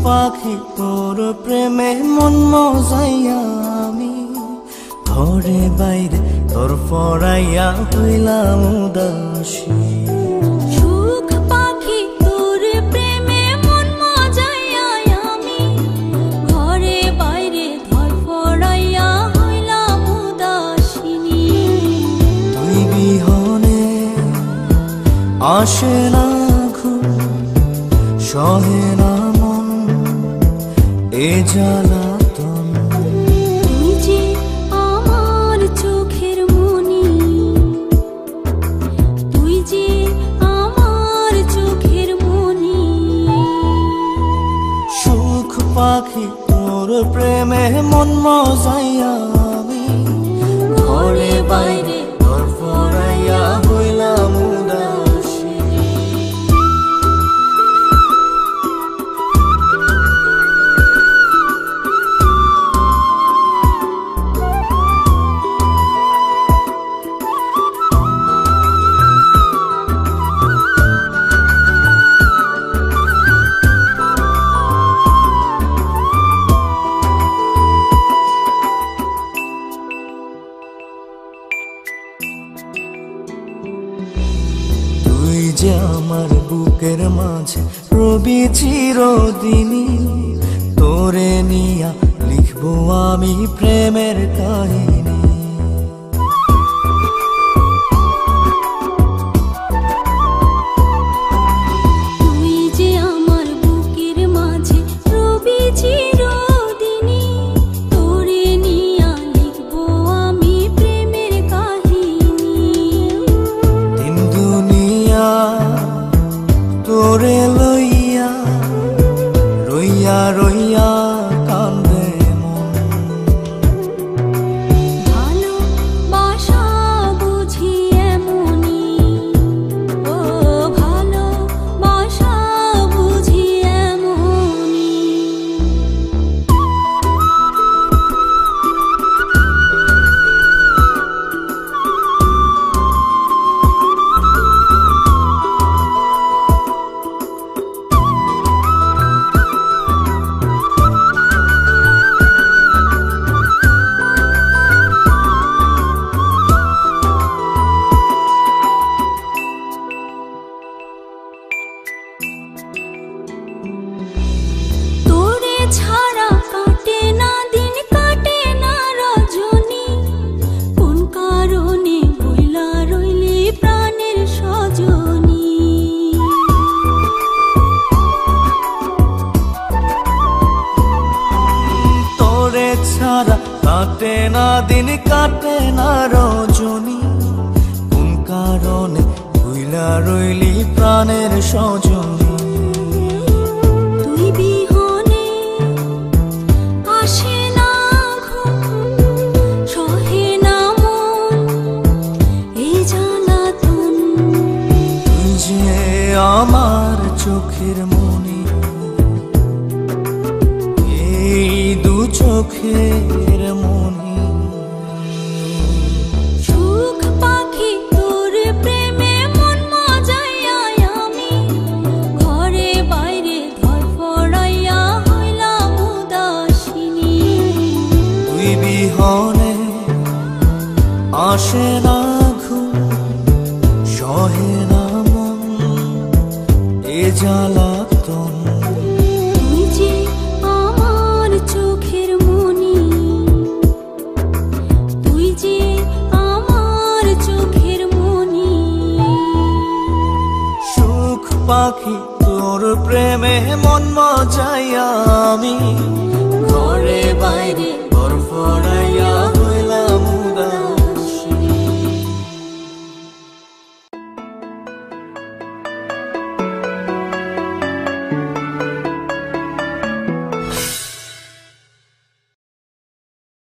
পাখি তোর প্রেমে মন মজাইয়া আমি ঘরে বাইরে তোর পরাইয়া হইলাম উদাসী। সুখ পাখি তোর প্রেমে মন মজাইয়া আমি ঘরে বাইরে ধর পরাইয়া হইলাম উদাসিনী। তুই বিহনে আসে না ঘুম, সহে না মন এ জ্বালাতন। তুই যে আমার চোখের মনি, তুই যে আমার চোখের মনি। সুখ পাখি তোর প্রেমে মন মজাইয়া আমি ঘরে বাইরে তোর পরাইয়া হইলাম উদাসী। তুই যে আমার বুকের মাঝে রবি চিরদিনই, তোরে নিয়া লিখবো আমি প্রেমের কাহিনী। তুই যে আমার বুকের মাঝে রবি চিরদিনই, তোরে নিয়া লিখবো আমি প্রেমের কাহিনী। তিন দুনিয়া তোরে লইয়া রইয়া রইয়া কান্দে মন। ভালোবাসা বুঝি এমনি, ও ভালোবাসা বুঝি এমনি। তোরে ছাড়া কাটে না দিন, কাটে না রজনী। কোন কারণে বইলা রইলি প্রাণের সজনী। তোরে ছাড়া কাটে না দিন, কাটে না রজনী। কোন কারণে ভুইলা রইলি প্রাণের সজনী। তুই বিহনে আসে না ঘুম, সহে না মন এই জ্বালাতন। তুই যে আমার চোখের মনি, এই দু চোখের মনি। সুখ পাখি তোর প্রেমে মন মজাইয়া আমি ঘরে বাইরে ধর পরাইয়া হইলাম উদাসিনী। তুই বিহনে আসে না ঘুম, সহে না মন এ জ্বালাতন। তুই যে আমার চোখের মনি, তুই যে আমার চোখের মনি। সুখ পাখি তোর প্রেমে মন মজাইয়া আমি ঘরে বাইরে তোর পরাইয়া